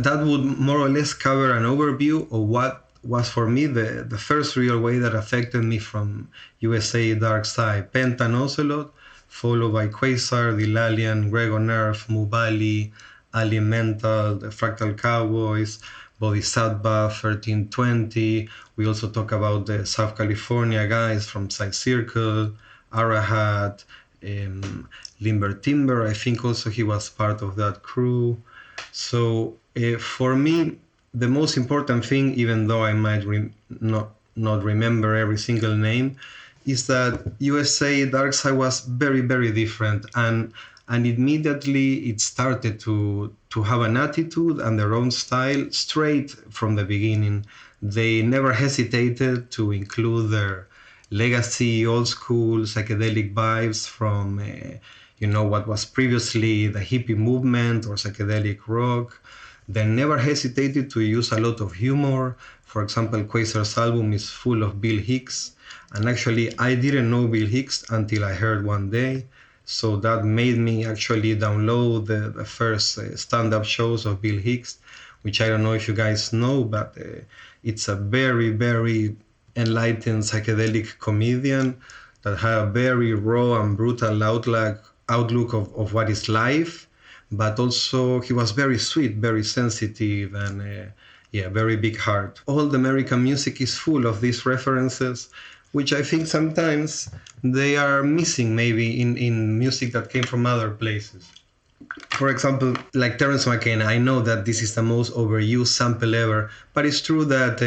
that would more or less cover an overview of what was for me the first real way that affected me from USA Dark Side. Penta and Ocelot, followed by Quasar, Dilalian, Grego Nerf, Mubali, Alien Mental, the Fractal Cowboys, Bodhisattva, 1320. We also talk about the South California guys from Psych Circle, Arahat, Limber Timber. I think also he was part of that crew. So for me, the most important thing, even though I might not remember every single name, is that USA Darkside was very, very different, and immediately it started to have an attitude and their own style straight from the beginning. They never hesitated to include their legacy, old school psychedelic vibes from what was previously the hippie movement or psychedelic rock. They never hesitated to use a lot of humor. For example, Quasar's album is full of Bill Hicks, and actually I didn't know Bill Hicks until I heard one day. So that made me actually download the first stand-up shows of Bill Hicks, which I don't know if you guys know, but it's a very, very enlightened psychedelic comedian that had a very raw and brutal outlook of what is life, but also he was very sweet, very sensitive, and very big heart. All the American music is full of these references, which I think sometimes they are missing maybe in music that came from other places. For example, like Terence McKenna, I know that this is the most overused sample ever, but it's true that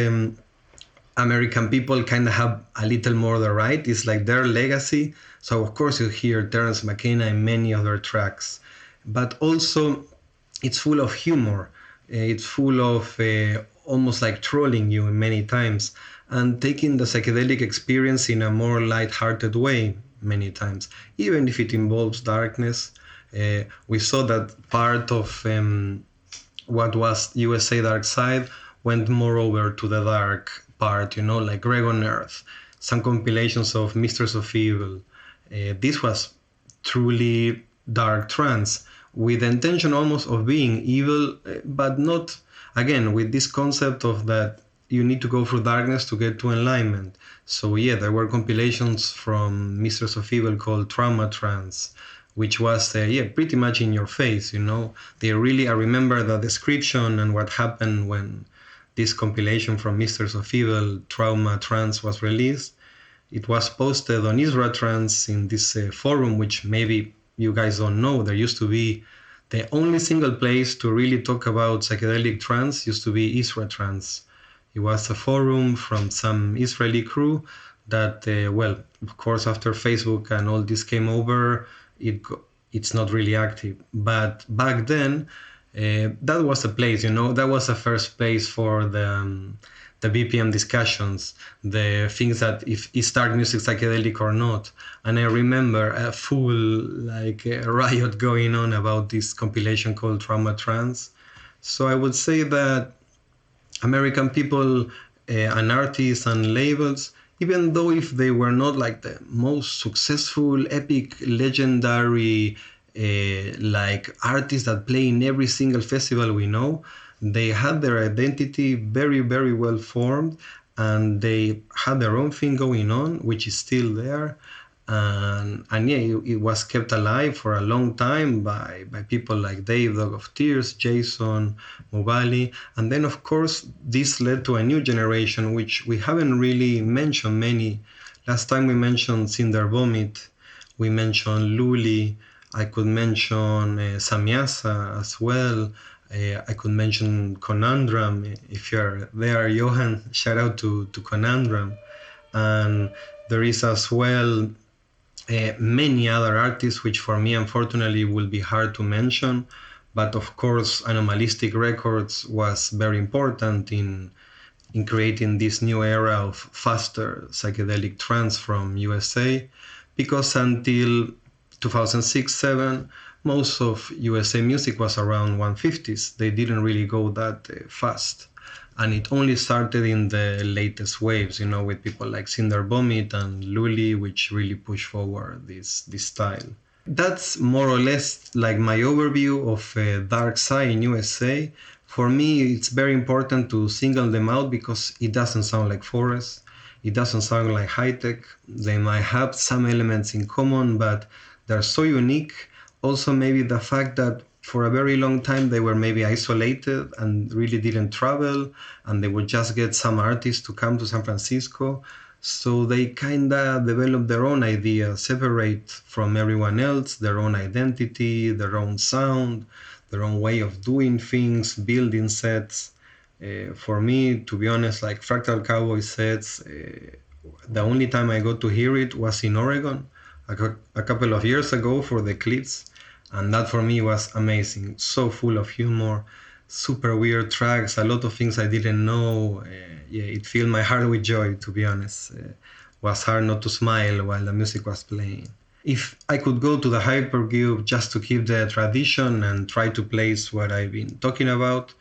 American people kind of have a little more the right. It's like their legacy. So of course you hear Terence McKenna in many of their tracks, but also it's full of humor. It's full of almost like trolling you many times and taking the psychedelic experience in a more light-hearted way many times, even if it involves darkness. We saw that part of what was USA Dark Side went more over to the dark part, like Greg on Earth, some compilations of Mistress of Evil. This was truly dark trance, with the intention almost of being evil, but not, again, with this concept of that you need to go through darkness to get to enlightenment. So yeah, there were compilations from Mistress of Evil called Trauma Trance, which was pretty much in your face, They really, I remember the description and what happened when this compilation from Mistress of Evil, Trauma Trance, was released. It was posted on Isra Trance in this forum, which maybe you guys don't know. There used to be the only single place to really talk about psychedelic trance used to be Isra Trance. It was a forum from some Israeli crew that, of course, after Facebook and all this came over, it's not really active. But back then, that was a place, that was the first place for the BPM discussions, the things that if is dark music psychedelic or not. And I remember a full riot going on about this compilation called Trauma Trance. So I would say that American people and artists and labels, even though if they were not like the most successful, epic, legendary artists that play in every single festival we know, they had their identity very, very well formed, and they had their own thing going on, which is still there. And it was kept alive for a long time by people like Dave, Dog of Tears, Jason, Mubali. And then, of course, this led to a new generation, which we haven't really mentioned many. Last time we mentioned Cinder Vomit, we mentioned Luli, I could mention Samyasa as well. I could mention Conundrum. If you're there, Johan, shout out to Conundrum. And there is as well many other artists, which for me, unfortunately, will be hard to mention. But of course, Anomalistic Records was very important in creating this new era of faster psychedelic trance from USA, because until 2006-07, most of USA music was around 150s. They didn't really go that fast. And it only started in the latest waves, with people like Cinder Vomit and Luli, which really pushed forward this style. That's more or less like my overview of Dark Side in USA. For me, it's very important to single them out because it doesn't sound like Forest. It doesn't sound like high tech. They might have some elements in common, but they're so unique. Also, maybe the fact that for a very long time they were maybe isolated and really didn't travel, and they would just get some artists to come to San Francisco. So they kind of developed their own idea, separate from everyone else, their own identity, their own sound, their own way of doing things, building sets. For me, to be honest, like Fractal Cowboy sets, the only time I got to hear it was in Oregon a couple of years ago for the Eclipse, and that for me was amazing. So full of humor, super weird tracks, a lot of things I didn't know. Yeah, it filled my heart with joy, to be honest. Was hard not to smile while the music was playing. If I could go to the Hypercube just to keep the tradition and try to place what I've been talking about,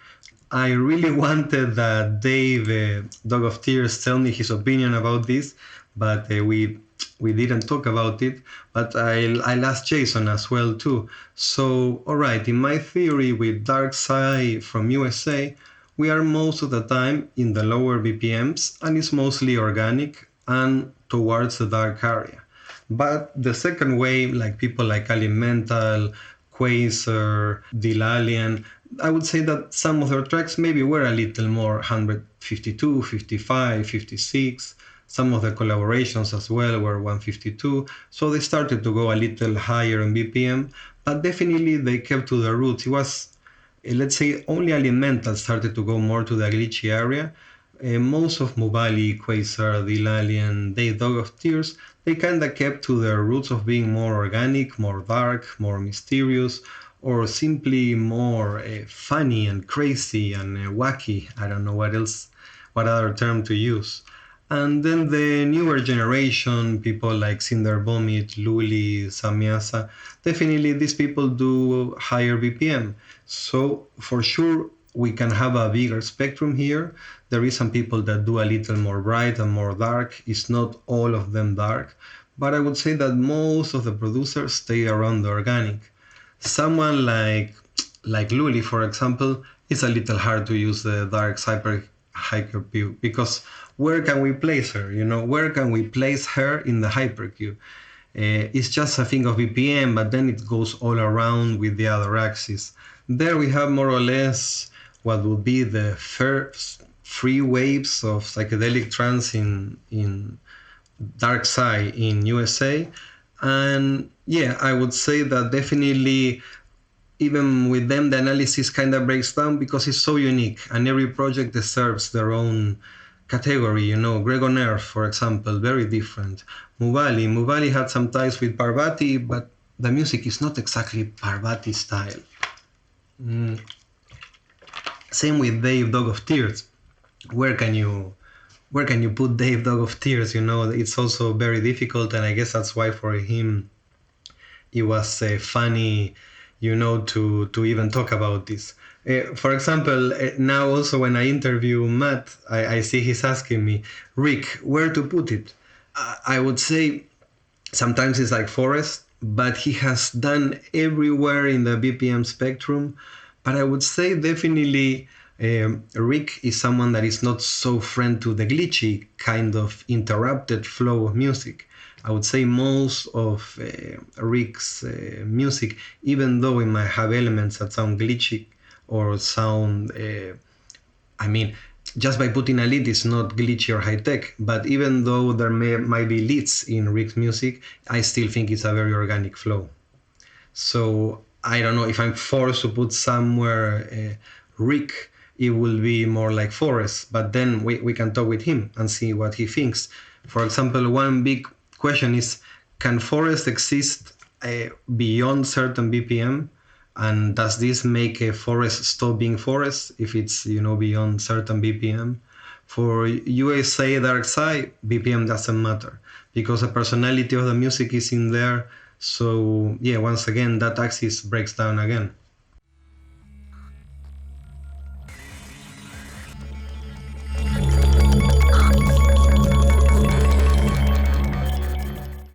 I really wanted that Dave, Dog of Tears, tell me his opinion about this, but we didn't talk about it. But I'll ask Jason as well too. So, all right, in my theory with Darkpsy from USA, we are most of the time in the lower BPMs, and it's mostly organic and towards the dark area. But the second wave, like people like Alienmental, Quasar, Alien, I would say that some of their tracks maybe were a little more 152, 55, 56. Some of the collaborations as well were 152. So they started to go a little higher in BPM, but definitely they kept to the roots. It was, let's say, only Alienmental started to go more to the glitchy area. Most of Mubali, Quasar, Alien, Dave Dog of Tears, they kind of kept to their roots of being more organic, more dark, more mysterious, or simply more funny and crazy and wacky. I don't know what other term to use. And then the newer generation, people like Cinder Vomit, Luli, Samyasa, definitely these people do higher BPM. So for sure, we can have a bigger spectrum here. There is some people that do a little more bright and more dark. It's not all of them dark, but I would say that most of the producers stay around the organic. Someone like Luli, for example, it's a little hard to use the dark hypercube because where can we place her? Where can we place her in the hypercube? It's just a thing of BPM, but then it goes all around with the other axis. There we have more or less what would be the first three waves of psychedelic trance in Darkpsy in USA. And yeah, I would say that definitely even with them the analysis kind of breaks down because it's so unique and every project deserves their own category. Gregor Earth, for example, very different. Mubali had some ties with Parvati, but the music is not exactly Parvati style. Same with Dave Dog of Tears. Where can you put Dave Dog of Tears? It's also very difficult, and I guess that's why for him it was funny, to even talk about this. For example, now also when I interview Matt, I see he's asking me, Rick, where to put it? I would say sometimes it's like Forest, but he has done everywhere in the BPM spectrum. But I would say definitely Rick is someone that is not so friend to the glitchy kind of interrupted flow of music. I would say most of Rick's music, even though it might have elements that sound glitchy or sound, just by putting a lead, it's not glitchy or high tech. But even though there might be leads in Rick's music, I still think it's a very organic flow. So I don't know if I'm forced to put somewhere Rick, it will be more like Forest, but then we can talk with him and see what he thinks. For example, one big question is, can Forest exist beyond certain BPM? And does this make a Forest stop being Forest if it's, beyond certain BPM? For USA Darkpsy, BPM doesn't matter because the personality of the music is in there. So yeah, once again, that axis breaks down again.